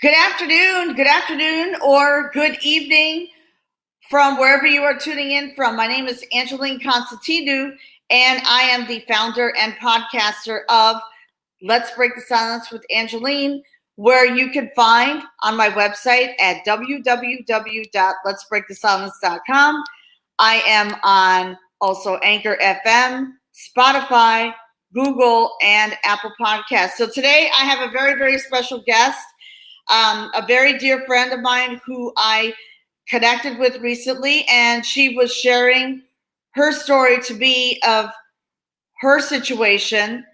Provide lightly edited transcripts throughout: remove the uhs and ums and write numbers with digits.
Good afternoon, or good evening from wherever you are tuning in from. My name is Angeline Constantinu, and I am the founder and podcaster of Let's Break the Silence with Angeline, where you can find on my website at www.letsbreakthesilence.com. I am on also Anchor FM, Spotify, Google, and Apple Podcasts. So today I have a very, very special guest. A very dear friend of mine who I connected with recently, and she was sharing her story to me of her situation,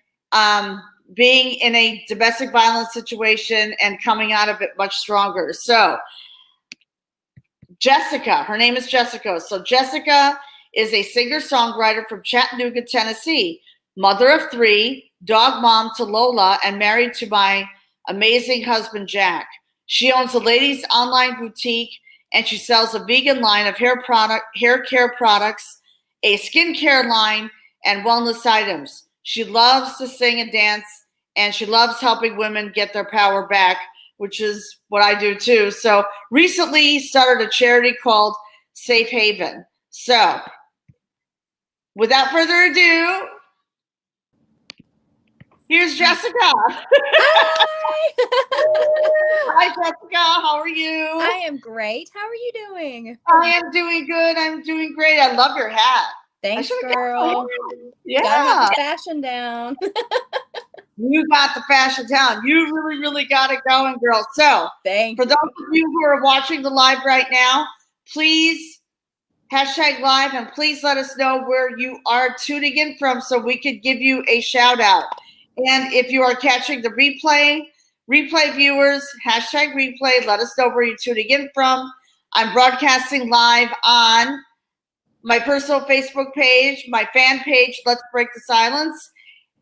being in a domestic violence situation and coming out of it much stronger. So Jessica, her name is Jessica. So Jessica is a singer-songwriter from Chattanooga, Tennessee, mother of three, dog mom to Lola, and married to my amazing husband, Jack. She owns a ladies' online boutique, and she sells a vegan line of hair care products, a skincare line, and wellness items. She loves to sing and dance, and she loves helping women get their power back, which is what I do too. So recently started a charity called Safe Haven. So without further ado, here's Jessica. Hi. Hi, Jessica. How are you? I am great. How are you doing? I am doing good. I'm doing great. I love your hat. Thanks, girl. Yeah. Gotta get the fashion down. You got the fashion down. You really, really got it going, girl. So Thank for you. those of you who are watching the live right now, please hashtag live and please let us know where you are tuning in from so we could give you a shout out. And if you are catching the replay viewers, hashtag replay, let us know where you're tuning in from. I'm broadcasting live on my personal Facebook page, my fan page, Let's Break the Silence,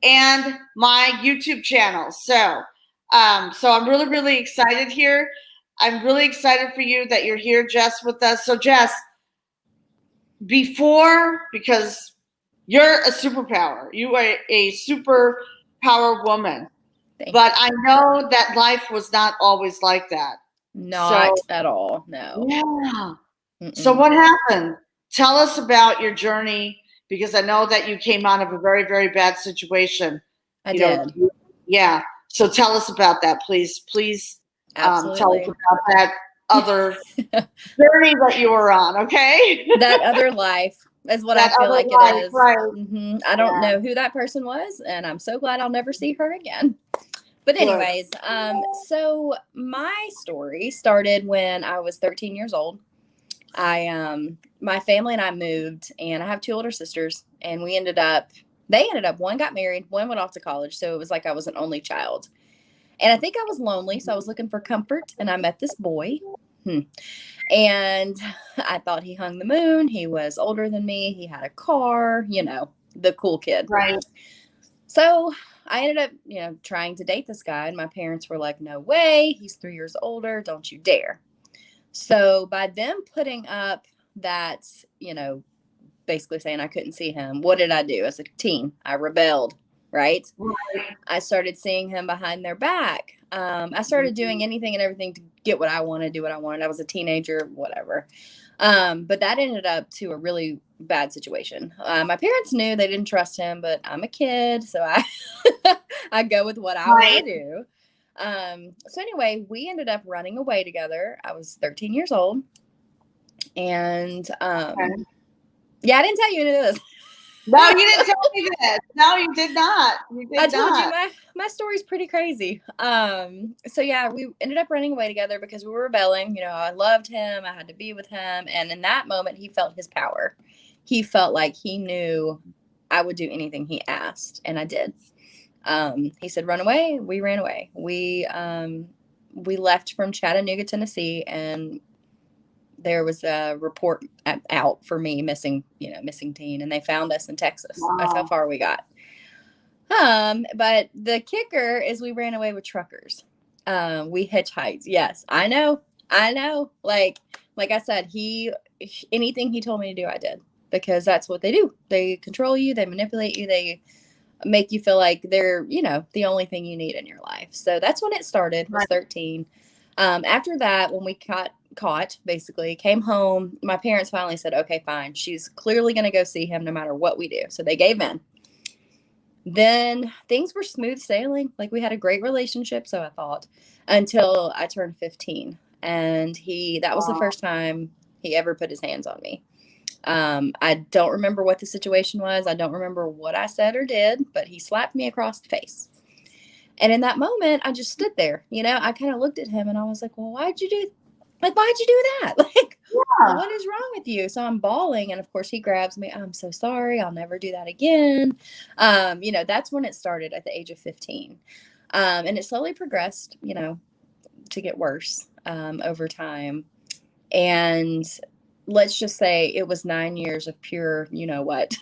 and my YouTube channel. So I'm really, really excited here. I'm really excited for you that you're here, Jess, with us. So Jess, because you're a superpower. You are a superpower woman. But I know that life was not always like that. Not at all. No. Yeah. So what happened? Tell us about your journey, because I know that you came out of a very, very bad situation. I did. Yeah. So tell us about that, please. Please tell us about that other journey that you were on, okay? That other life is what I feel like it is. Right. I don't know who that person was, and I'm so glad I'll never see her again. But anyways, so my story started when I was 13 years old. My family and I moved, and I have two older sisters, and they ended up, one got married, one went off to college. So it was like I was an only child. And I think I was lonely, so I was looking for comfort, and I met this boy. And I thought he hung the moon. He was older than me. He had a car, the cool kid. Right. So I ended up, trying to date this guy, and my parents were like, no way. He's 3 years older. Don't you dare. So by them putting up that, basically saying I couldn't see him, what did I do as a teen? I rebelled, right? I started seeing him behind their back. I started doing anything and everything to get what I wanted, do what I wanted. I was a teenager, whatever. But that ended up to a really bad situation. My parents knew, they didn't trust him, but I'm a kid, so I go with what I want to do. So anyway, we ended up running away together. I was 13 years old. And yeah, I didn't tell you any of this. No, you didn't tell me this. No, you did not. I told you my story's pretty crazy. So yeah, we ended up running away together because we were rebelling. I loved him. I had to be with him. And in that moment, he felt his power. He felt like he knew I would do anything he asked. And I did. He said, run away. We ran away. We left from Chattanooga, Tennessee, and there was a report out for me missing teen, and they found us in Texas. Wow. That's how far we got. But the kicker is we ran away with truckers. We hitchhiked. Yes, I know. Like I said, anything he told me to do, I did, because that's what they do. They control you. They manipulate you. They make you feel like they're, the only thing you need in your life. So that's when it started. I was 13. After that, when we caught, basically came home, my parents finally said, okay, fine. She's clearly going to go see him no matter what we do. So they gave in. Then things were smooth sailing. Like, we had a great relationship, so I thought, until I turned 15. And that was the first time he ever put his hands on me. I don't remember what the situation was. I don't remember what I said or did, but he slapped me across the face. And in that moment, I just stood there. I kind of looked at him and I was like, well, why'd you do that? Like, Yeah. what is wrong with you? So I'm bawling. And of course he grabs me. I'm so sorry. I'll never do that again. That's when it started at the age of 15. And it slowly progressed, to get worse, over time. And let's just say it was 9 years of pure, what.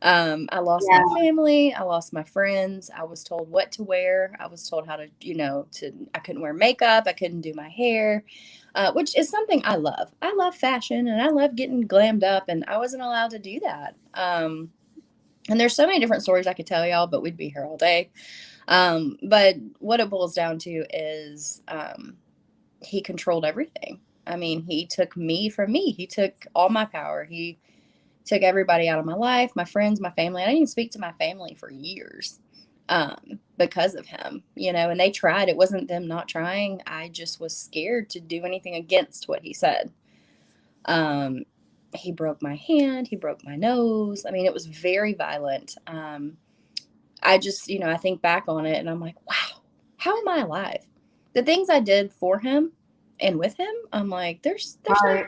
I lost Yeah. my family. I lost my friends. I was told what to wear. I was told how to, I couldn't wear makeup. I couldn't do my hair, which is something I love. I love fashion and I love getting glammed up, and I wasn't allowed to do that. And there's so many different stories I could tell y'all, but we'd be here all day. But what it boils down to is he controlled everything. I mean, he took me from me. He took all my power. He took everybody out of my life, my friends, my family. I didn't even speak to my family for years because of him, and they tried. It wasn't them not trying. I just was scared to do anything against what he said. He broke my hand. He broke my nose. I mean, it was very violent. I just, I think back on it and I'm like, wow, how am I alive? The things I did for him and with him, I'm like, there's Right.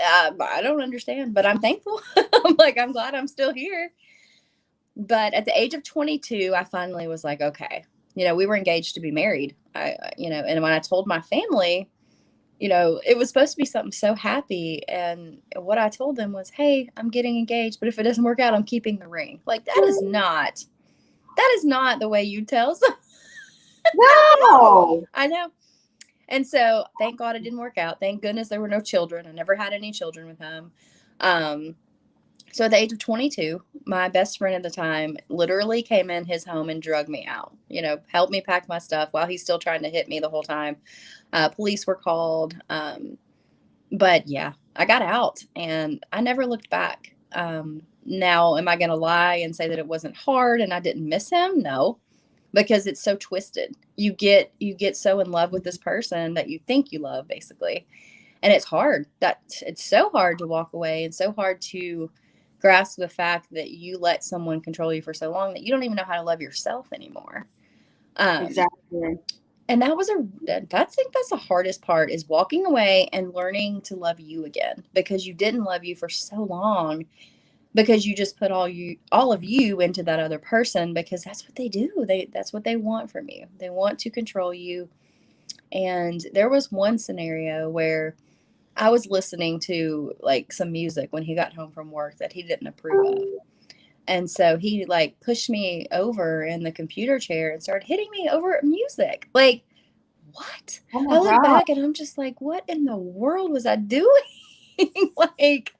I don't understand, but I'm thankful. I'm glad I'm still here. But at the age of 22, I finally was like, okay, we were engaged to be married. And when I told my family, it was supposed to be something so happy. And what I told them was, hey, I'm getting engaged, but if it doesn't work out, I'm keeping the ring. Like, that is not the way you tell someone. No. I know. And so thank God it didn't work out. Thank goodness there were no children. I never had any children with him. So at the age of 22, my best friend at the time literally came in his home and drug me out, helped me pack my stuff while he's still trying to hit me the whole time. Police were called. But yeah, I got out and I never looked back. Now, am I going to lie and say that it wasn't hard and I didn't miss him? No, because it's so twisted. You get so in love with this person that you think you love, basically. And it's hard. It's so hard to walk away and so hard to grasp the fact that you let someone control you for so long that you don't even know how to love yourself anymore. Exactly. And I think that's the hardest part, is walking away and learning to love you again, because you didn't love you for so long, because you just put all of you into that other person, because that's what they do. That's what they want from you. They want to control you. And there was one scenario where I was listening to like some music when he got home from work that he didn't approve of. And so he like pushed me over in the computer chair and started hitting me over music. Like, what? Oh I my look God. back and I'm just like, what in the world was I doing? Like,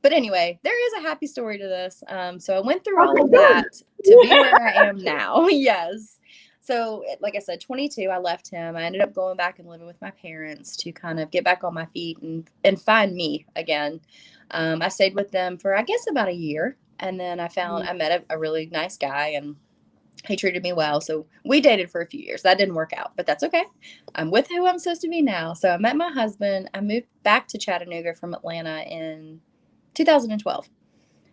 but anyway, there is a happy story to this. So I went through all of that to be where I am now. Yes. So, like I said, 22, I left him. I ended up going back and living with my parents to kind of get back on my feet and find me again. I stayed with them for, I guess, about a year. And then I met a really nice guy, and he treated me well. So we dated for a few years. That didn't work out, but that's okay. I'm with who I'm supposed to be now. So I met my husband. I moved back to Chattanooga from Atlanta in 2012.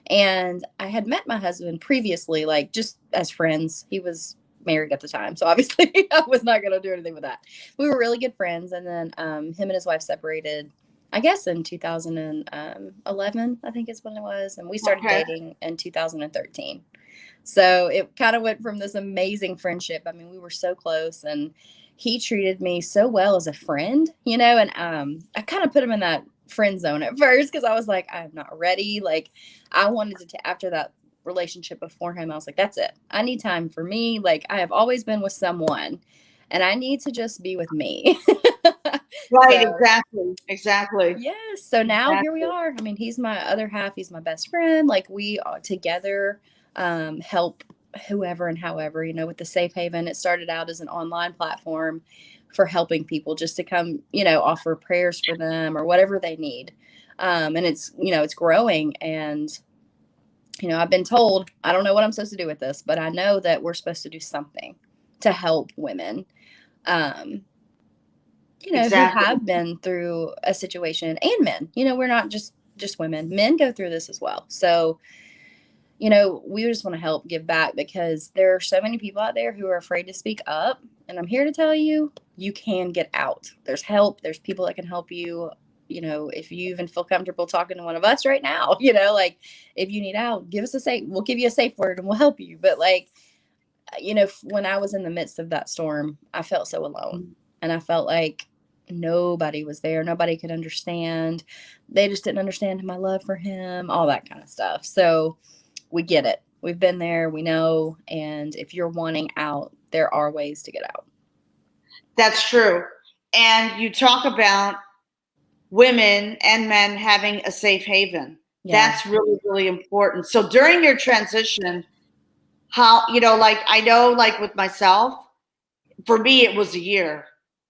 And I had met my husband previously, like just as friends. He was married at the time, so obviously I was not going to do anything with that. We were really good friends. And then him and his wife separated, I guess, in 2011, I think is when it was. And we started dating in 2013. So it kind of went from this amazing friendship. I mean, we were so close, and he treated me so well as a friend, and I kind of put him in that friend zone at first, because I was like, I'm not ready. Like, I wanted to, after that relationship before him, I was like, that's it. I need time for me. Like, I have always been with someone, and I need to just be with me. Right. So, Exactly. yes. So now here we are. I mean, he's my other half. He's my best friend. Like, we are together, help whoever and however, with the Safe Haven. It started out as an online platform for helping people, just to come, offer prayers for them or whatever they need. And it's growing. And, I've been told, I don't know what I'm supposed to do with this, but I know that we're supposed to do something to help women, who have been through a situation, and men, we're not just women. Men go through this as well. So, we just want to help give back, because there are so many people out there who are afraid to speak up. And I'm here to tell you, you can get out. There's help. There's people that can help you. If you even feel comfortable talking to one of us right now, like, if you need out, we'll give you a safe word and we'll help you. But when I was in the midst of that storm, I felt so alone, and I felt like nobody was there. Nobody could understand. They just didn't understand my love for him, all that kind of stuff. So we get it. We've been there. We know. And if you're wanting out, there are ways to get out. That's true. And you talk about women and men having a safe haven. Yeah. That's really, really important. So during your transition, how, I know, like with myself, for me, it was a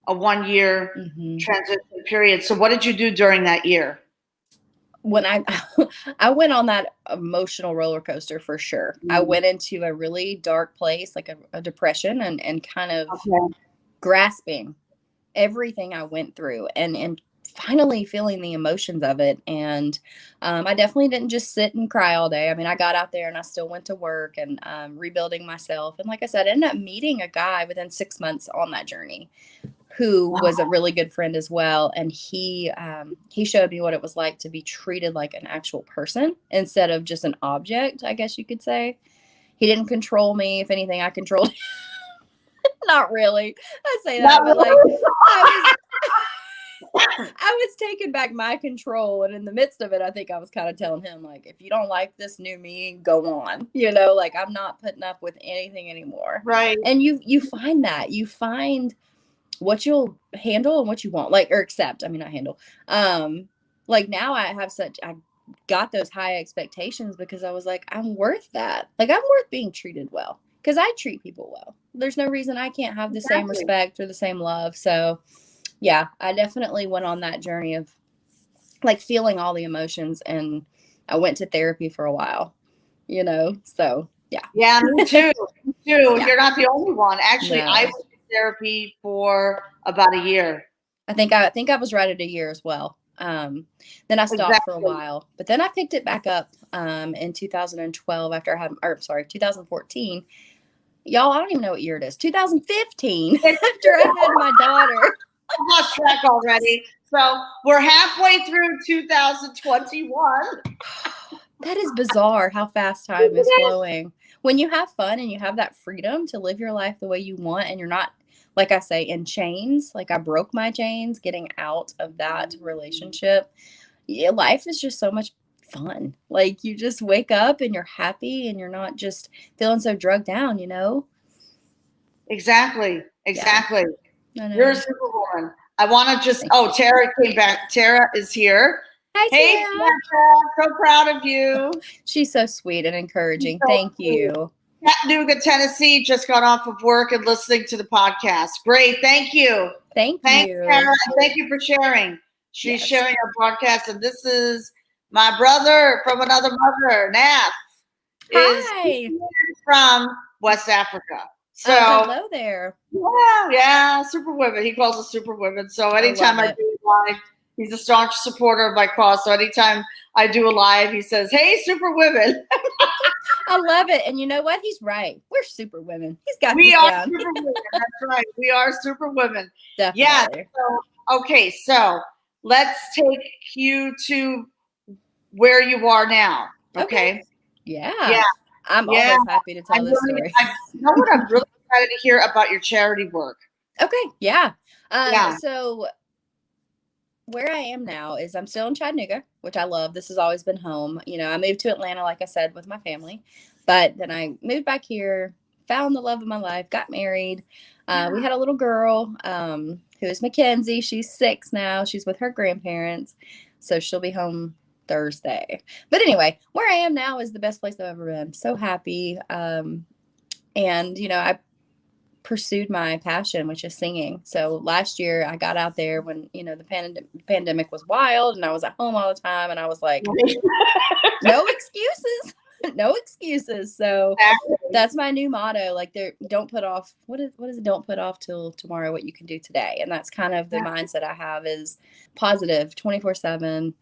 1 year transition period. So what did you do during that year? When I went on that emotional roller coaster, for sure. I went into a really dark place, like a depression, and kind of grasping everything I went through, and finally feeling the emotions of it. And I definitely didn't just sit and cry all day. I mean, I got out there and I still went to work and rebuilding myself. And like I said, I ended up meeting a guy within 6 months on that journey, who was a really good friend as well. And he showed me what it was like to be treated like an actual person instead of just an object, I guess you could say. He didn't control me. If anything, I controlled him. Not really. I say that, but like, I was taking back my control. And in the midst of it, I think I was kind of telling him, like, if you don't like this new me, go on, like, I'm not putting up with anything anymore. Right. And you find that. You find what you'll handle and what you won't, like, or accept. I mean, not handle. Like, now I got those high expectations because I was like, I'm worth that. Like, I'm worth being treated well, because I treat people well. There's no reason I can't have the same respect or the same love. So yeah, I definitely went on that journey of like feeling all the emotions, and I went to therapy for a while, so yeah. Yeah, me too. Me too. Yeah. You're not the only one. Actually, no. I went to therapy for about a year. I think I was right at a year as well. Then I stopped for a while, but then I picked it back up in 2012 after 2014. Y'all, I don't even know what year it is. 2015 after I had my daughter. I lost track already. So we're halfway through 2021. That is bizarre how fast time is flowing. When you have fun and you have that freedom to live your life the way you want, and you're not, like I say, in chains. Like, I broke my chains getting out of that relationship. Yeah, life is just so much fun. Like, you just wake up and you're happy and you're not just feeling so drugged down, Exactly. Yeah. You're a superwoman. I want to Tara came back. Tara is here. Hi, hey, Tara. So proud of you. She's so sweet and encouraging. Thank you. Chattanooga, Tennessee, just got off of work and listening to the podcast. Great. Thank you. Thanks, Tara. Thank you for sharing. She's sharing our podcast. And this is my brother from another mother, Naf. Hi. From West Africa. So hello there. Yeah, superwomen. He calls us superwomen. So anytime I do live, he's a staunch supporter of my cause. So anytime I do a live, he says, "Hey, superwomen." I love it. And you know what? He's right. We're superwomen. He's got We are superwomen. That's right. We are superwomen. Definitely. Yeah. So let's take you to where you are now. Okay. Yeah. I'm always happy to tell this story. You know what? I'm really excited to hear about your charity work. Okay. Yeah. So where I am now is I'm still in Chattanooga, which I love. This has always been home. I moved to Atlanta, like I said, with my family, but then I moved back here, found the love of my life, got married. We had a little girl who is Mackenzie. She's 6 now. She's with her grandparents, so she'll be home Thursday. But anyway, where I am now is the best place I've ever been. So happy. And I pursued my passion, which is singing. So last year I got out there when, the pandemic was wild and I was at home all the time, and I was like, no excuses. No excuses. So that's my new motto. Like, don't put off, what is it? Don't put off till tomorrow what you can do today. And that's kind of the mindset I have, is positive 24/7.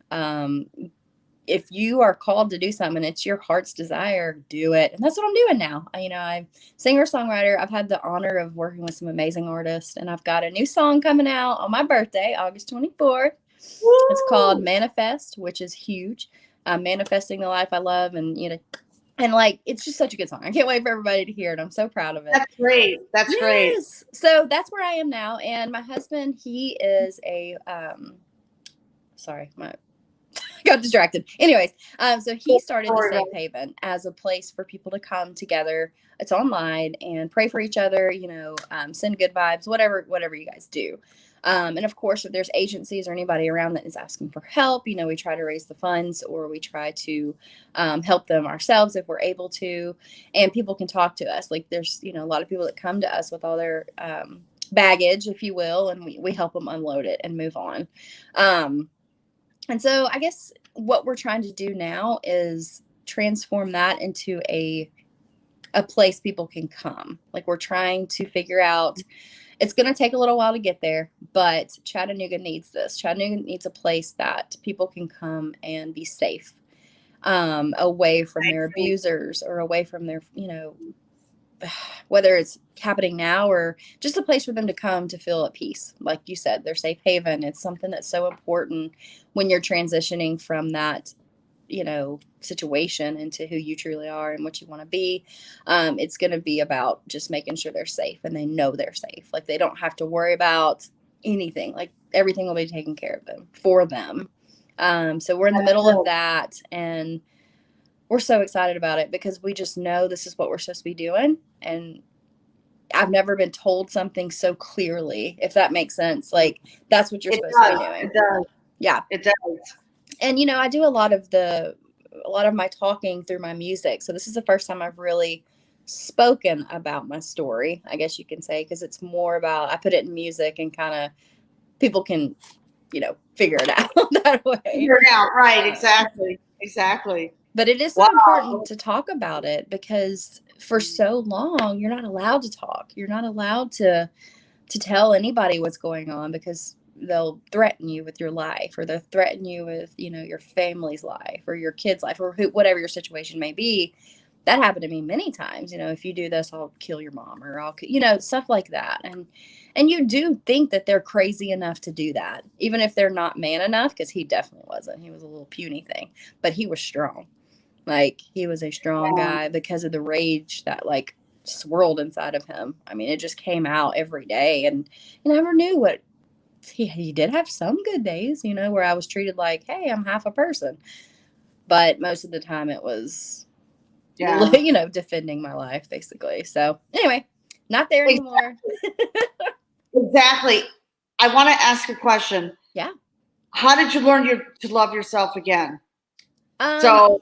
If you are called to do something, it's your heart's desire, do it. And that's what I'm doing now. I'm singer songwriter. I've had the honor of working with some amazing artists, and I've got a new song coming out on my birthday, August 24th. Woo! It's called Manifest, which is huge. I'm manifesting the life I love, and it's just such a good song. I can't wait for everybody to hear it. I'm so proud of it. That's great. That's great. So that's where I am now. And my husband, he is a got distracted. Anyways, so he started the Safe Haven as a place for people to come together. It's online and pray for each other, send good vibes, whatever you guys do. And of course, if there's agencies or anybody around that is asking for help, we try to raise the funds, or we try to help them ourselves if we're able to. And people can talk to us. Like, there's, a lot of people that come to us with all their baggage, if you will, and we help them unload it and move on. And so I guess what we're trying to do now is transform that into a place people can come. Like, we're trying to figure out, it's going to take a little while to get there, but Chattanooga needs this. Chattanooga needs a place that people can come and be safe, away from their abusers, or away from their, whether it's happening now or just a place for them to come to feel at peace. Like you said, their safe haven. It's something that's so important when you're transitioning from that, situation into who you truly are and what you want to be. It's going to be about just making sure they're safe, and they know they're safe. Like, they don't have to worry about anything. Like, everything will be taken care of them for them. So we're in the middle of that, and we're so excited about it because we just know this is what we're supposed to be doing. And I've never been told something so clearly, if that makes sense. Like, that's what you're supposed to be doing. It does. Yeah, it does. And, I do a lot of my talking through my music. So this is the first time I've really spoken about my story, I guess you can say, because it's more about, I put it in music and kind of people can, figure it out that way. Figure it out. Right. Exactly. But it is so important to talk about it, because for so long, you're not allowed to talk. You're not allowed to tell anybody what's going on, because they'll threaten you with your life, or they'll threaten you with, your family's life or your kid's life, or whatever your situation may be. That happened to me many times. If you do this, I'll kill your mom, or I'll, stuff like that. And you do think that they're crazy enough to do that, even if they're not man enough, because he definitely wasn't. He was a little puny thing, but he was strong. Like, he was a strong guy because of the rage that swirled inside of him. I mean, it just came out every day, and you never knew what he did have some good days, where I was treated like, hey, I'm half a person. But most of the time it was, defending my life, basically. So anyway, not there anymore. Exactly. I want to ask a question. Yeah. How did you learn to love yourself again? After,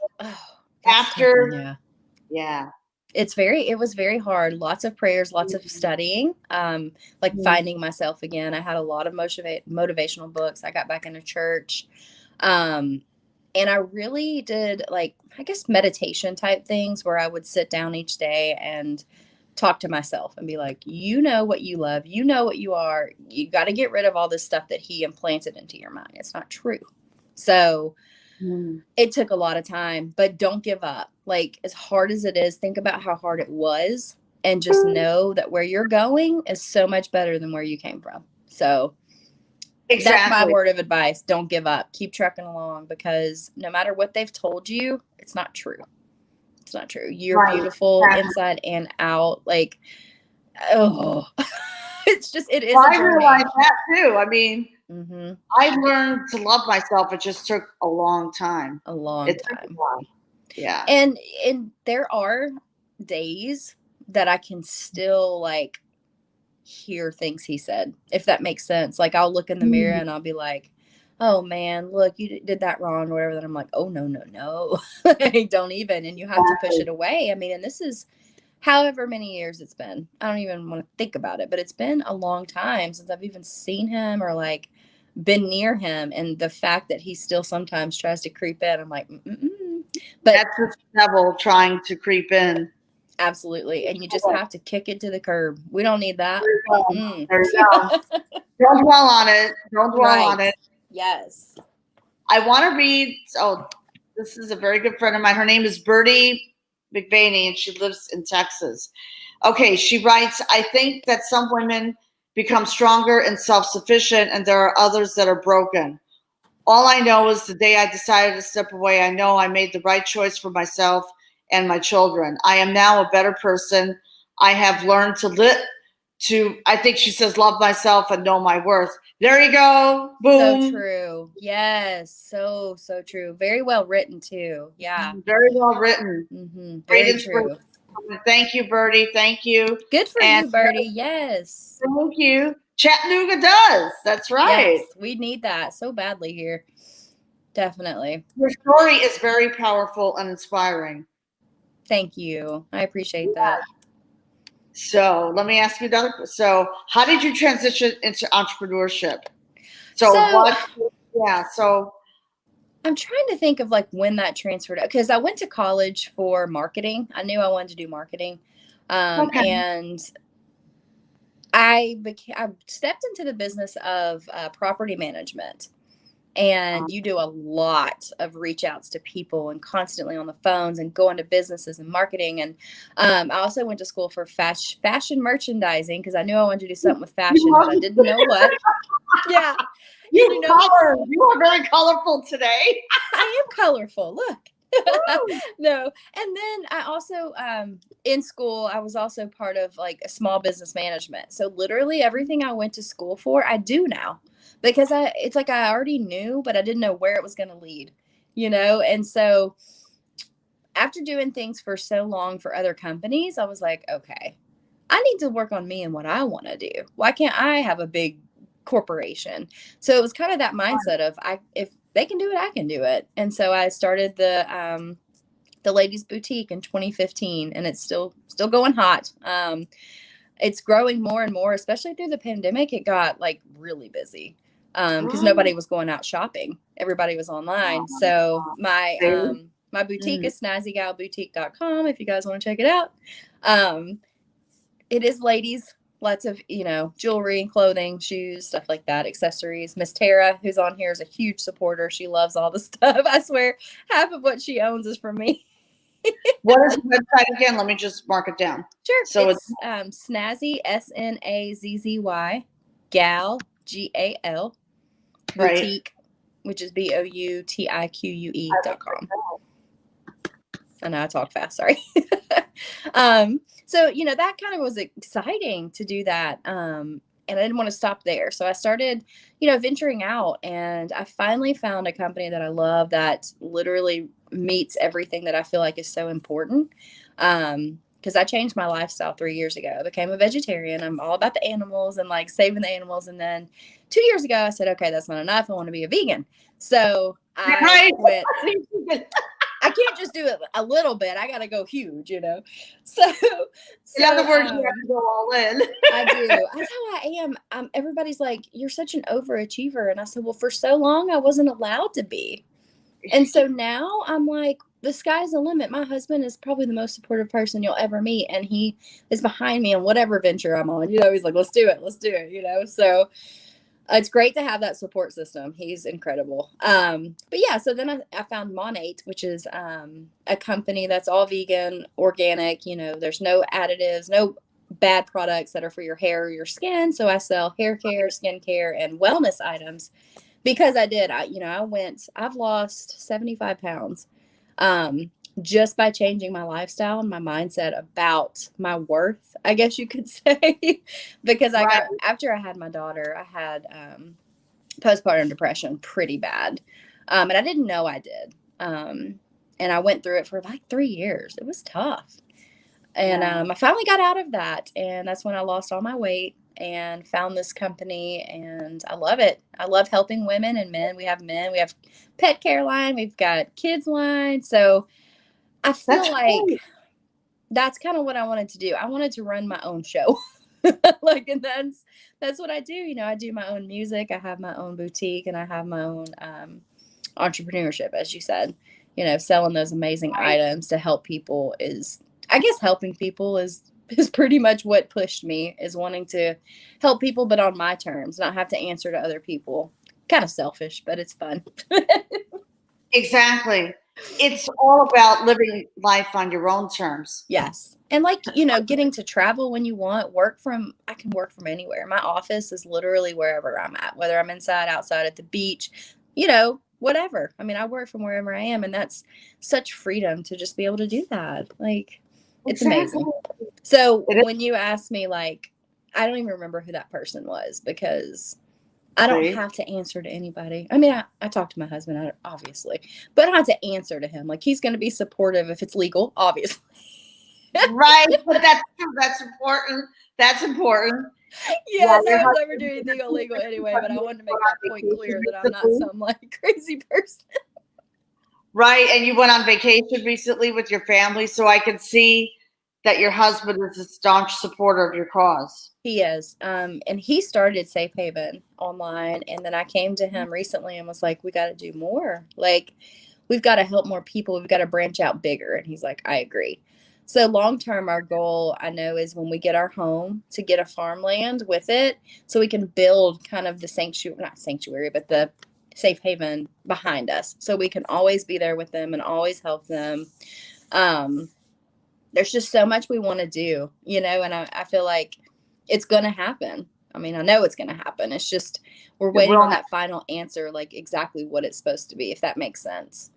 it was very hard. Lots of prayers, lots of studying, finding myself again. I had a lot of motivational books. I got back into church. And I really did, I guess, meditation type things, where I would sit down each day and talk to myself and be like, what you love, what you are. You got to get rid of all this stuff that he implanted into your mind. It's not true. So it took a lot of time, but don't give up. Like, as hard as it is, think about how hard it was, and just know that where you're going is so much better than where you came from. So that's my word of advice. Don't give up. Keep trucking along, because no matter what they've told you, it's not true. It's not true. You're beautiful inside and out. It is I realized that too. I mean, I learned to love myself. It just took a long time. Yeah. And there are days that I can still hear things he said, if that makes sense. Like, I'll look in the mirror and I'll be like, oh man, look, you did that wrong or whatever. Then I'm like, oh no. Don't even. And you have to push it away. I mean, and this is however many years it's been. I don't even want to think about it, but it's been a long time since I've even seen him or like been near him. And the fact that he still sometimes tries to creep in, I'm like, mm-mm. But That's the devil trying to creep in. absolutely. And you just have to kick it to the curb. We don't need that. There you go. Mm-mm. There you go. Don't dwell on it. Don't dwell on Right. it. Yes. I want to read. Oh, this is a very good friend of mine. Her name is Bertie McVaney, and she lives in Texas. Okay, she writes, I think that some women become stronger and self sufficient, and there are others that are broken. All I know is the day I decided to step away, I know I made the right choice for myself and my children. I am now a better person. I have learned I think she says, love myself and know my worth. There you go. Boom. So true. Yes. So true. Very well written too. Yeah. Very well written. Mm-hmm. Great Very inspiration. true. Thank you, Bertie. Thank you. Good for And you, Bertie. Yes. thank you. Chattanooga does. That's right. Yes. We need that so badly here. Definitely. Your story is very powerful and inspiring. Thank you. I appreciate that. So let me ask you another. So how did you transition into entrepreneurship? So I'm trying to think of like when that transferred, because I went to college for marketing. I knew I wanted to do marketing. Okay. And I stepped into the business of property management. And you do a lot of reach outs to people and constantly on the phones and going to businesses and marketing. And I also went to school for fashion merchandising because I knew I wanted to do something with fashion, but I didn't know what. Yeah. You are very colorful today. I am colorful. Look. No. And then I also, in school, I was also part of like a small business management. So literally everything I went to school for, I do now because it's like I already knew, but I didn't know where it was going to lead, And so after doing things for so long for other companies, I was like, okay, I need to work on me and what I want to do. Why can't I have a big corporation? So it was kind of that mindset of if they can do it, I can do it. And so I started the ladies boutique in 2015, and it's still going hot. It's growing more and more, especially through the pandemic. It got like really busy because nobody was going out shopping. Everybody was online. So my boutique is snazzygalboutique.com if you guys want to check it out. It is ladies, lots of, jewelry, clothing, shoes, stuff like that, accessories. Miss Tara, who's on here, is a huge supporter. She loves all the stuff. I swear half of what she owns is from me. What is the website again? Let me just mark it down. Sure. So it's Snazzy, SNAZZY, Gal, GAL, boutique, which is BOUTIQUE.com. I know I talk fast, sorry. So, that kind of was exciting to do that. And I didn't want to stop there. So I started, venturing out, and I finally found a company that I love that literally meets everything that I feel like is so important. Because I changed my lifestyle 3 years ago. I became a vegetarian. I'm all about the animals and like saving the animals. And then 2 years ago, I said, okay, that's not enough. I want to be a vegan. So I quit. I can't just do it a little bit. I got to go huge, So, in other words, you have to go all in. I do. That's how I am. Everybody's like, you're such an overachiever. And I said, well, for so long, I wasn't allowed to be. And so now I'm like, the sky's the limit. My husband is probably the most supportive person you'll ever meet. And he is behind me in whatever venture I'm on. He's like, let's do it. So it's great to have that support system. He's incredible. But yeah, so then I found Monate, which is a company that's all vegan, organic. There's no additives, no bad products that are for your hair or your skin. So I sell hair care, skin care, and wellness items because I've lost 75 pounds just by changing my lifestyle and my mindset about my worth, I guess you could say, because after I had my daughter, I had postpartum depression pretty bad. And I didn't know I did. And I went through it for like 3 years. It was tough. And I finally got out of that. And that's when I lost all my weight and found this company, and I love it. I love helping women and men. We have pet care line. We've got kids line. So I feel that's kind of what I wanted to do. I wanted to run my own show. Like, and that's what I do. You know, I do my own music. I have my own boutique, and I have my own entrepreneurship, as you said. You know, selling those amazing Right. items to help people is, I guess, helping people is pretty much what pushed me, is wanting to help people, but on my terms, not have to answer to other people. Kind of selfish, but it's fun. Exactly. It's all about living life on your own terms. Yes. And like, you know, getting to travel when you want, I can work from anywhere. My office is literally wherever I'm at, whether I'm inside, outside, at the beach, you know, whatever. I mean, I work from wherever I am, and that's such freedom to just be able to do that. Like, it's Exactly. amazing. So It when you asked me, like, I don't even remember who that person was, because I don't is. have to answer to anybody. I mean, I talk to my husband, obviously, but I don't have to answer to him. Like, he's going to be supportive if it's legal, obviously. Right, but that's true. That's important. That's important. Yeah, Yes, your I would never husband do did anything illegal anyway, when but I you wanted to went make on that point vacation clear that I'm not recently. some like crazy person. Right, and you went on vacation recently with your family, so I can see that your husband is a staunch supporter of your cause. He is. And he started Safe Haven online, and then I came to him recently and was like, we got to do more. Like, we've got to help more people. We've got to branch out bigger. And he's like, I agree. So long term, our goal, I know, is when we get our home, to get a farmland with it, so we can build kind of the sanctuary, not sanctuary, but the safe haven behind us, so we can always be there with them and always help them. Um, there's just so much we want to do, you know, and I feel like it's going to happen. I mean, I know it's going to happen. It's just, we're It waiting will on happen. that final answer, like exactly what it's supposed to be, if that makes sense.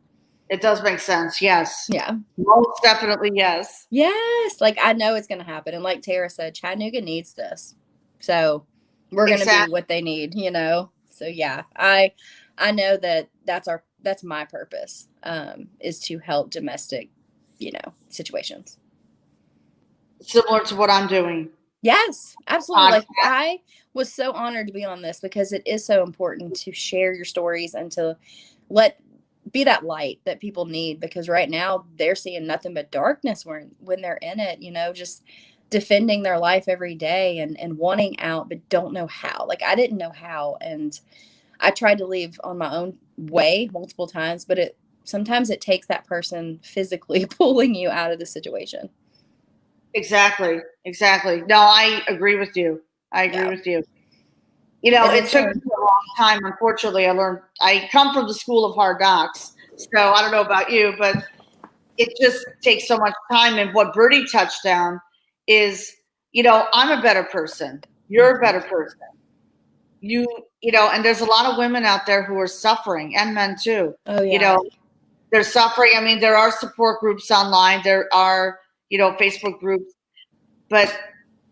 It does make sense. Yes. Yeah. Most definitely, yes. Yes. Like, I know it's going to happen. And like Tara said, Chattanooga needs this. So we're going to be Exactly. what they need, you know? So yeah, I know that that's my purpose, is to help domestic, you know, situations. Similar to what I'm doing. Yes, absolutely. Podcast. Like, I was so honored to be on this, because it is so important to share your stories and to let be that light that people need, because right now they're seeing nothing but darkness when they're in it, you know, just defending their life every day, and wanting out but don't know how. Like, I didn't know how, and I tried to leave on my own way multiple times, but it sometimes it takes that person physically pulling you out of the situation. Exactly. Exactly. No, I agree with you. I agree Yeah. with you. You know, And it it's took me a long time. Unfortunately, I come from the school of hard knocks. So I don't know about you, but it just takes so much time. And what Birdie touched on is, you know, I'm a better person. You're a better person. You, you know, and there's a lot of women out there who are suffering, and men too. Oh You yeah. know, they're suffering. I mean, there are support groups online. There are, you know, Facebook groups, but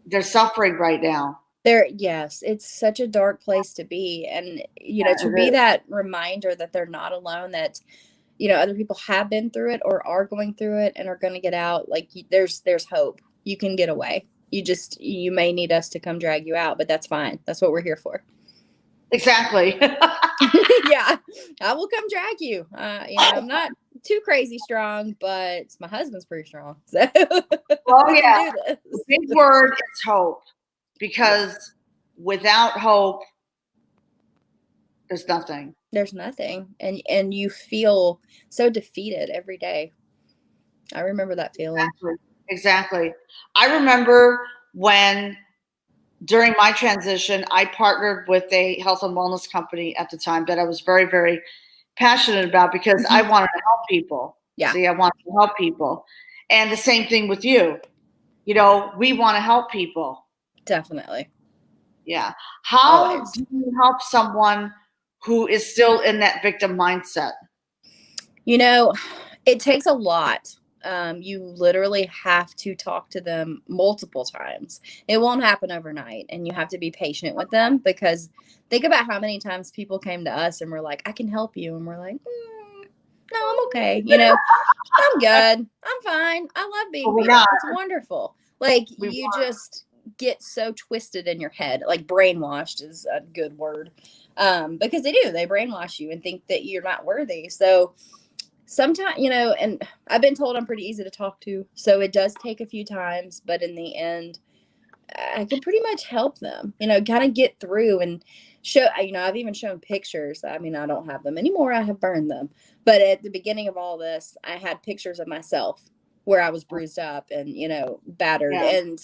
they're suffering right now. There, yes, it's such a dark place to be. And, you know, Yeah, to it be is. that reminder that they're not alone, that, you know, other people have been through it or are going through it and are going to get out. Like, there's hope. You can get away. You may need us to come drag you out, but that's fine. That's what we're here for. Exactly. Yeah, I will come drag you. You know, I'm not too crazy strong, but my husband's pretty strong. So Oh we can yeah. do The this. big word is hope, Yeah. because without hope, there's nothing. There's nothing. And you feel so defeated every day. I remember that feeling. Exactly. Exactly. I remember when during my transition, I partnered with a health and wellness company at the time that I was very, very passionate about, because I Mhm. wanted to help people. Yeah, See, I wanted to help people. And the same thing with you. You know, we want to help people. definitely. Yeah. How Always. do you help someone who is still in that victim mindset? You know, it takes a lot. You literally have to talk to them multiple times. It won't happen overnight, and you have to be patient with them, because think about how many times people came to us and were like, I can help you. And we're like, no, I'm okay. You know, I'm good. I'm fine. I love But being we're beat not. up. It's wonderful. Like, We you just get so twisted in your head. Like, brainwashed is a good word. Because they do. They brainwash you and think that you're not worthy. So sometimes, and I've been told I'm pretty easy to talk to, so it does take a few times, but in the end, I can pretty much help them, kind of get through and show, I've even shown pictures. I mean, I don't have them anymore. I have burned them. But at the beginning of all this, I had pictures of myself where I was bruised up and, battered. Yeah. And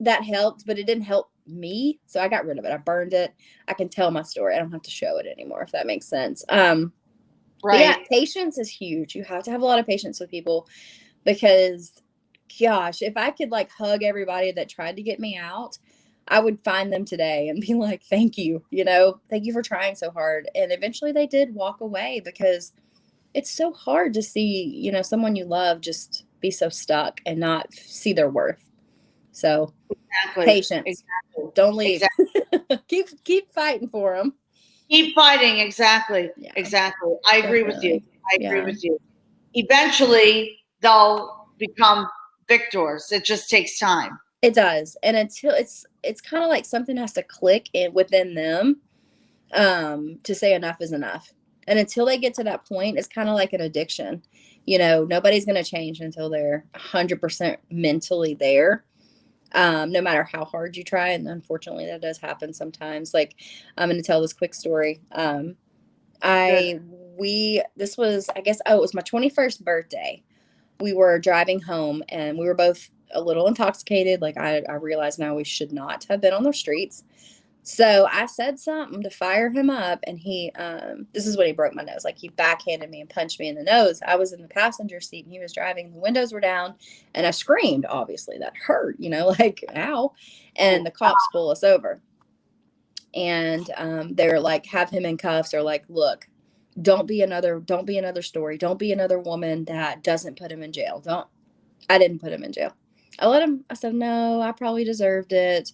that helped, but it didn't help me. So I got rid of it. I burned it. I can tell my story. I don't have to show it anymore, if that makes sense. But yeah, patience is huge. You have to have a lot of patience with people because, gosh, if I could like hug everybody that tried to get me out, I would find them today and be like, thank you, thank you for trying so hard. And eventually they did walk away because it's so hard to see, someone you love just be so stuck and not see their worth. So patience, don't leave. keep fighting for them. Keep fighting. Exactly. Yeah. Exactly. I agree with you. I agree Yeah. with you. Eventually they'll become victors. It just takes time. It does. And until it's kind of like something has to click within them to say enough is enough. And until they get to that point, it's kind of like an addiction. Nobody's going to change until they're 100% mentally there. No matter how hard you try. And unfortunately that does happen sometimes. Like, I'm going to tell this quick story. This was, I guess, it was my 21st birthday. We were driving home and we were both a little intoxicated. Like, I realize now we should not have been on the streets. So I said something to fire him up, and he, this is when he broke my nose. Like, he backhanded me and punched me in the nose. I was in the passenger seat and he was driving. The windows were down and I screamed. Obviously that hurt, like, ow. And the cops pull us over. And they're like, have him in cuffs, or like, look, don't be another story. Don't be another woman that doesn't put him in jail. I didn't put him in jail. I said, no, I probably deserved it.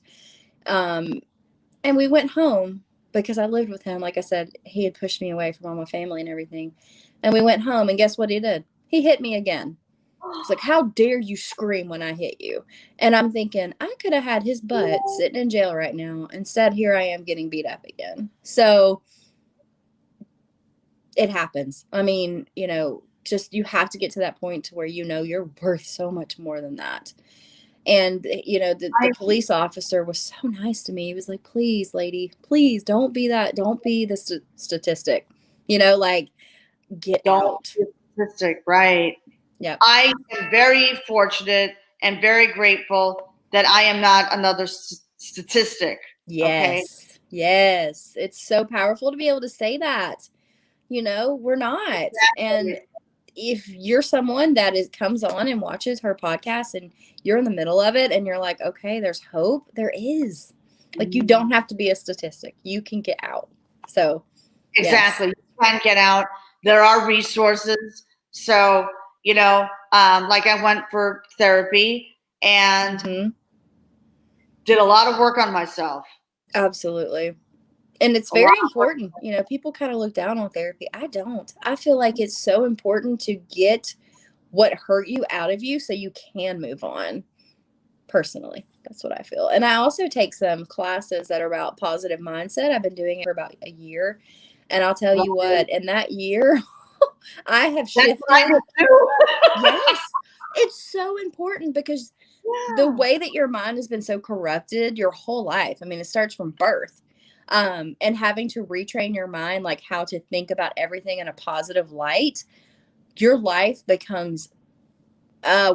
And we went home because I lived with him. Like I said, he had pushed me away from all my family and everything. And we went home, and guess what he did? He hit me again. It's like, how dare you scream when I hit you? And I'm thinking, I could have had his butt sitting in jail right now. Instead, here I am getting beat up again. So it happens. I mean, just you have to get to that point to where you're worth so much more than that. And, the police officer was so nice to me. He was like, please, lady, please don't be the statistic, like, get out. Be a statistic, right? Yeah. I am very fortunate and very grateful that I am not another statistic. Yes. Okay? Yes. It's so powerful to be able to say that, we're not. Exactly. And if you're someone that comes on and watches her podcast and you're in the middle of it and you're like, okay, there's hope. There is. Like, you don't have to be a statistic. You can get out. So exactly. Yes. You can get out. There are resources. So, like, I went for therapy and did a lot of work on myself. Absolutely. And it's very important. People kind of look down on therapy. I don't. I feel like it's so important to get what hurt you out of you so you can move on. Personally, that's what I feel. And I also take some classes that are about positive mindset. I've been doing it for about a year. And I'll tell you what, in that year, I have shifted. That's what I do. Yes. It's so important because the way that your mind has been so corrupted your whole life. I mean, it starts from birth. And having to retrain your mind, like how to think about everything in a positive light, your life becomes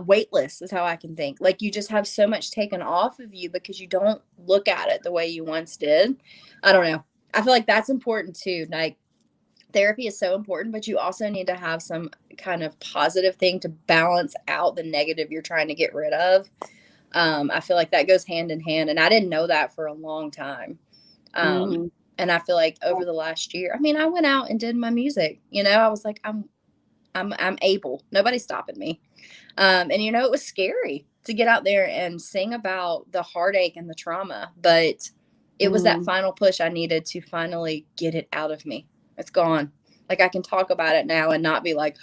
weightless is how I can think. Like, you just have so much taken off of you because you don't look at it the way you once did. I don't know. I feel like that's important too. Like, therapy is so important, but you also need to have some kind of positive thing to balance out the negative you're trying to get rid of. I feel like that goes hand in hand. And I didn't know that for a long time. And I feel like over the last year, I mean, I went out and did my music, I was like, I'm able, nobody's stopping me. And it was scary to get out there and sing about the heartache and the trauma, but it was that final push I needed to finally get it out of me. It's gone. Like, I can talk about it now and not be like,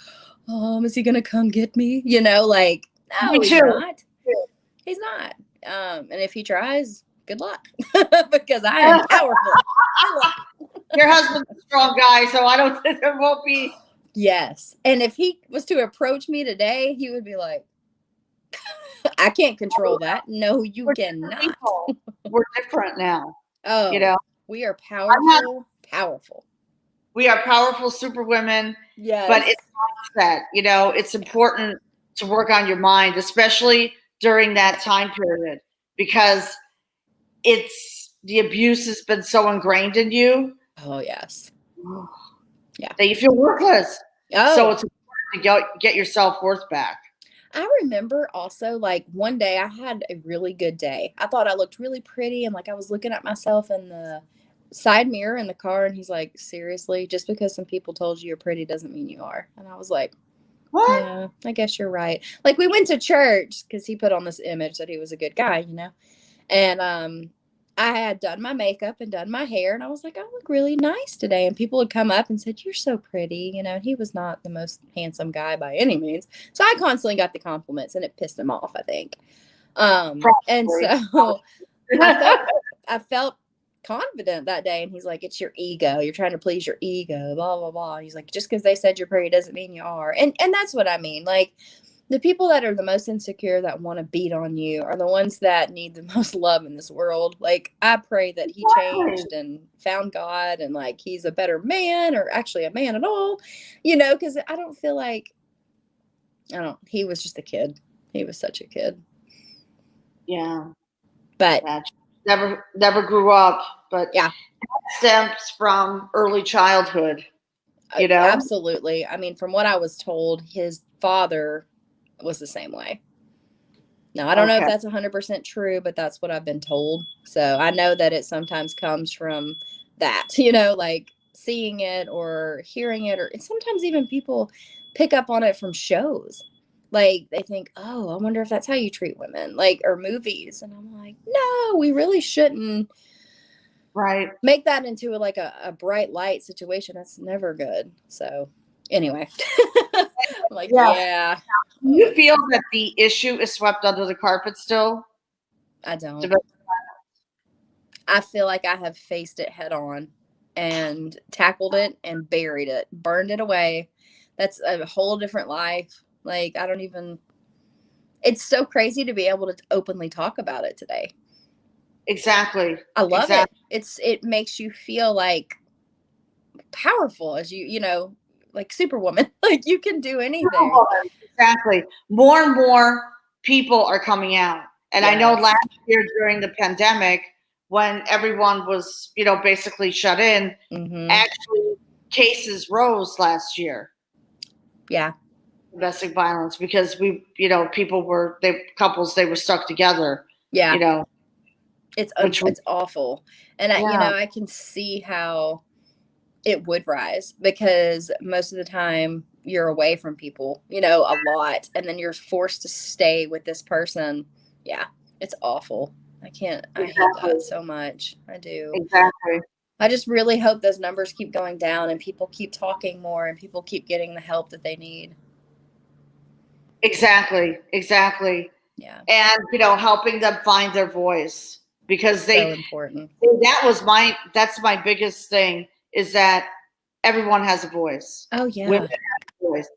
is he going to come get me? Like, no, he's not. He's not. And if he tries, good luck, because I am powerful. Good luck. Your husband's a strong guy, so I don't think there won't be Yes. And if he was to approach me today, he would be like, I can't control that. No, you We're different cannot. people. We're different now. You Oh, know, we are I'm not. powerful. We are powerful super women, but Yes. it's mindset. It's important to work on your mind, especially during that time period, because the abuse has been so ingrained in you Oh, yes. Yeah. that you feel worthless. So Oh, it's important to get your self worth back. I remember also like one day I had a really good day. I thought I looked really pretty and like I was looking at myself in the side mirror in the car and he's like, seriously, just because some people told you you're pretty doesn't mean you are. And I was like, What? yeah, I guess you're right. Like we went to church because he put on this image that he was a good guy. And I had done my makeup and done my hair, and I was like, I look really nice today. And people would come up and said, you're so pretty. And he was not the most handsome guy by any means. So I constantly got the compliments and it pissed him off, I think. And Probably. so I felt confident that day. And he's like, it's your ego. You're trying to please your ego, blah, blah, blah. He's like, just because they said you're pretty doesn't mean you are. And that's what I mean. Like, the people that are the most insecure that want to beat on you are the ones that need the most love in this world. Like, I pray that he changed and found God and like he's a better man or actually a man at all, because I don't feel like, he was just a kid. He was such a kid. Yeah. But Never grew up, but yeah, stems from early childhood. absolutely. I mean, from what I was told, his father was the same way. Now, I don't know if Okay. that's 100% true, but that's what I've been told. So I know that it sometimes comes from that, like seeing it or hearing it, or sometimes even people pick up on it from shows. Like they think, oh, I wonder if that's how you treat women, like, or movies. And I'm like, no, we really shouldn't Right. make that into like a bright light situation. That's never good. So anyway, I'm like, yeah, Do you feel that the issue is swept under the carpet still? I don't. I feel like I have faced it head on and tackled it and buried it, burned it away. That's a whole different life. Like, I don't even, it's so crazy to be able to openly talk about it today. Exactly. I love it. It makes you feel like powerful as like Superwoman. Like you can do anything. Exactly. More and more people are coming out. And I know Yes. last year during the pandemic, when everyone was, basically shut in, actually cases rose last year. Yeah. Domestic violence, because couples, they were stuck together. Yeah. It's awful. And Yeah. I can see how it would rise because most of the time you're away from people, a lot. And then you're forced to stay with this person. Yeah, it's awful. I hate that so much. I do. Exactly. I just really hope those numbers keep going down and people keep talking more and people keep getting the help that they need. Exactly. Yeah. And, helping them find their voice, because so important. That's my biggest thing, is that everyone has a voice. Oh yeah. Women have a voice,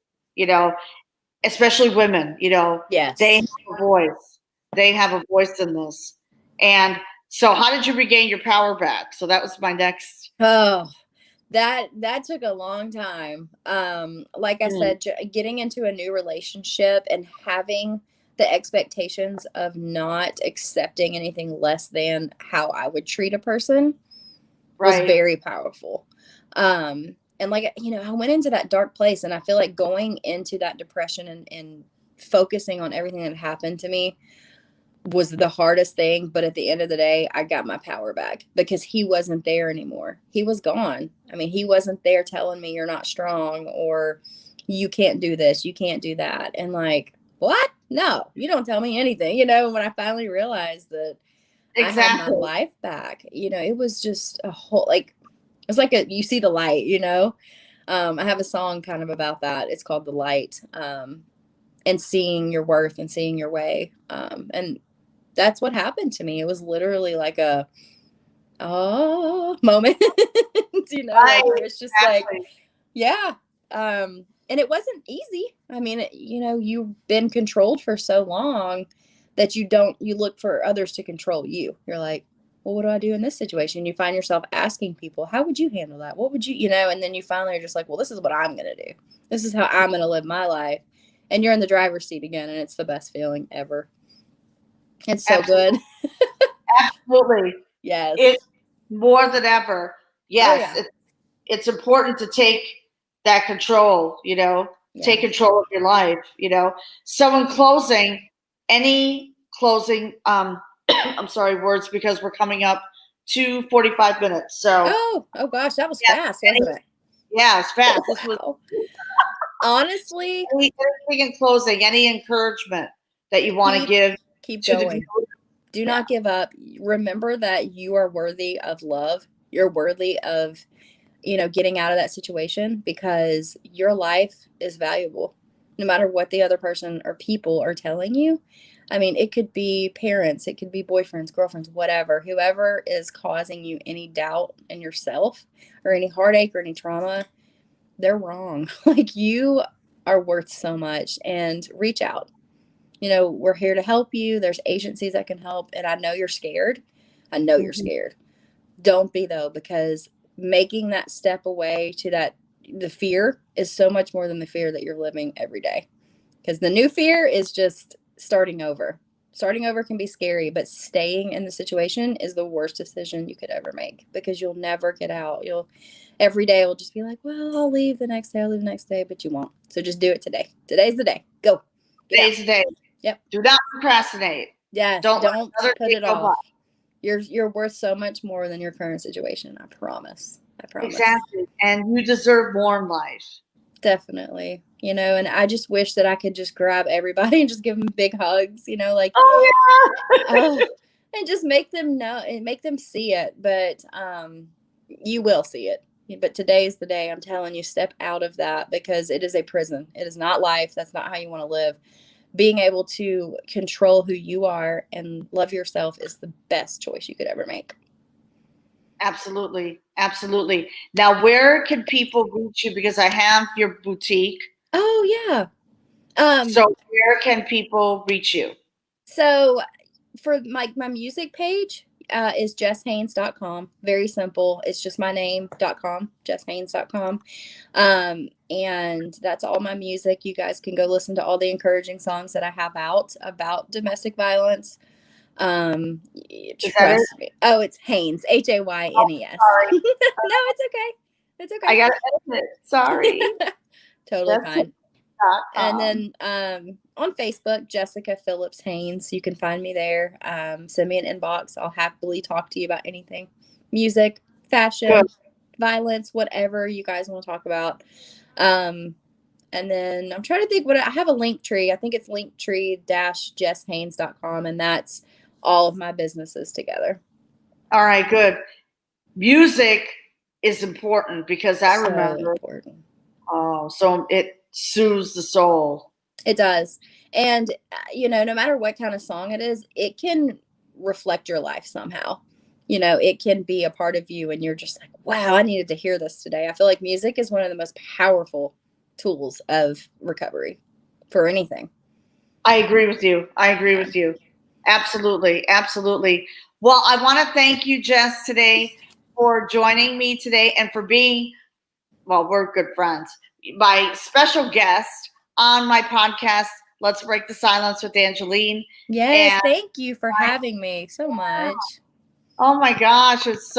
especially women, Yes. they have a voice. They have a voice in this. And so how did you regain your power back? So that was my next. Oh, that took a long time. Like I said, getting into a new relationship and having the expectations of not accepting anything less than how I would treat a person was very powerful. And like, I went into that dark place and I feel like going into that depression and focusing on everything that happened to me was the hardest thing. But at the end of the day, I got my power back because he wasn't there anymore. He was gone. I mean, he wasn't there telling me you're not strong or you can't do this, you can't do that. And like, what? No, you don't tell me anything. When I finally realized that I had my life back, it was just a whole, like, it's like you see the light, I have a song kind of about that. It's called The Light, and seeing your worth and seeing your way. And that's what happened to me. It was literally like a moment. Like, it was just like, yeah, And it wasn't easy. I mean, you've been controlled for so long that you look for others to control you. You're like, well, what do I do in this situation? You find yourself asking people, how would you handle that? What would you, and then you finally are just like, well, this is what I'm going to do. This is how I'm going to live my life. And you're in the driver's seat again. And it's the best feeling ever. It's so Absolutely. good. Absolutely. Yes. It's more than ever. Yes. Oh, yeah. It's important to take that control, take control of your life, So in closing, any closing, I'm sorry, words, because we're coming up to 45 minutes. So. Oh gosh, that was fast, wasn't it? Yeah, it's fast. Wow. This was honestly. Anything in closing, any encouragement that you want to give? Keep going. Do not give up. Remember that you are worthy of love. You're worthy of, getting out of that situation, because your life is valuable, no matter what the other person or people are telling you. I mean, it could be parents, it could be boyfriends, girlfriends, whatever, whoever is causing you any doubt in yourself or any heartache or any trauma, they're wrong. Like, you are worth so much, and reach out. We're here to help you. There's agencies that can help. And I know you're scared. I know you're scared. Don't be, though, because making that step away to the fear is so much more than the fear that you're living every day. Because the new fear is just starting over. Starting over can be scary, but staying in the situation is the worst decision you could ever make, because you'll never get out. Every day will just be like, well, I'll leave the next day, but you won't. So just do it today. Today's the day. Go. Today's the day. Yep. Do not procrastinate. Yes. Don't put it off. You're worth so much more than your current situation. I promise. Exactly. And you deserve more in life. Definitely. And I just wish that I could just grab everybody and just give them big hugs, like, and just make them know and make them see it. But you will see it. But today's the day. I'm telling you, step out of that, because it is a prison. It is not life. That's not how you want to live. Being able to control who you are and love yourself is the best choice you could ever make. Absolutely. Absolutely. Now, where can people reach you? Because I have your boutique. Oh, yeah. So where can people reach you? So for my music page is jesshaynes.com. Very simple. It's just my name.com, jesshaynes.com. And that's all my music. You guys can go listen to all the encouraging songs that I have out about domestic violence. Trust me. Oh, it's Haynes, Haynes. Oh, no, it's okay. It's okay. I got to edit it. Sorry. Totally fine. And then on Facebook, Jessica Phillips Haynes. You can find me there. Send me an inbox. I'll happily talk to you about anything. Music, fashion, violence, whatever you guys want to talk about. And then I'm trying to think I have a link tree. I think it's linktree-jesshaynes.com, and that's all of my businesses together. All right, good. Music is important, because I remember. Important. Oh, so it soothes the soul. It does. And, no matter what kind of song it is, it can reflect your life somehow. It can be a part of you, and you're just like, wow, I needed to hear this today. I feel like music is one of the most powerful tools of recovery for anything. I agree with you. Absolutely. Absolutely. Well, I want to thank you, Jess, today for joining me today and for being, we're good friends, my special guest on my podcast, Let's Break the Silence with Angeline. Yes, thank you for having me so much. Oh my gosh, it's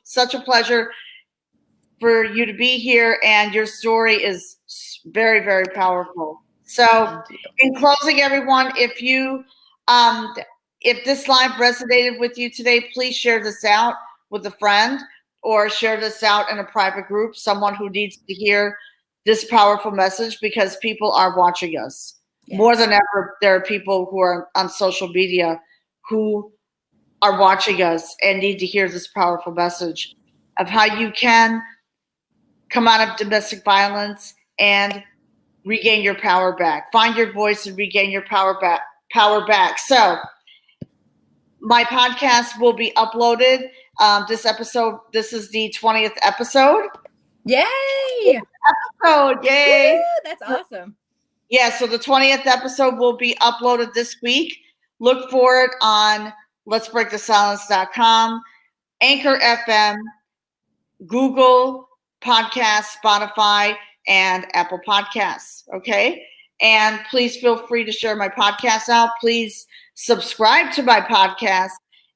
such a pleasure for you to be here, and your story is very, very powerful. So, in closing, everyone, if this live resonated with you today, please share this out with a friend, or share this out in a private group, someone who needs to hear this powerful message, because people are watching us. Yes. More than ever, there are people who are on social media who are watching us and need to hear this powerful message of how you can come out of domestic violence and regain your power back. Find your voice and regain your power back. So my podcast will be uploaded. This is the 20th episode. Yay! Oh, yay. Woo, that's awesome. Yeah, so the 20th episode will be uploaded this week. Look for it on letsbreakthesilence.com, Anchor FM, Google Podcasts, Spotify, and Apple Podcasts. Okay? And please feel free to share my podcast out. Please subscribe to my podcast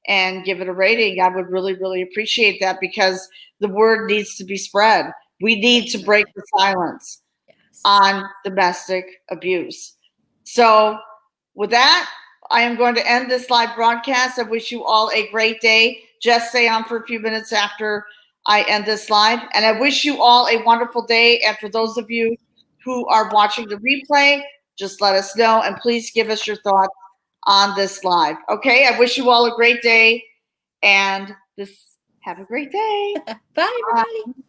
and give it a rating. I would really, really appreciate that because the word needs to be spread. We need to break the silence on domestic abuse. So, with that, I am going to end this live broadcast. I wish you all a great day. Just stay on for a few minutes after I end this live. And I wish you all a wonderful day. And for those of you who are watching the replay, just let us know. And please give us your thoughts on this live. Okay, I wish you all a great day. And have a great day. Bye, everybody.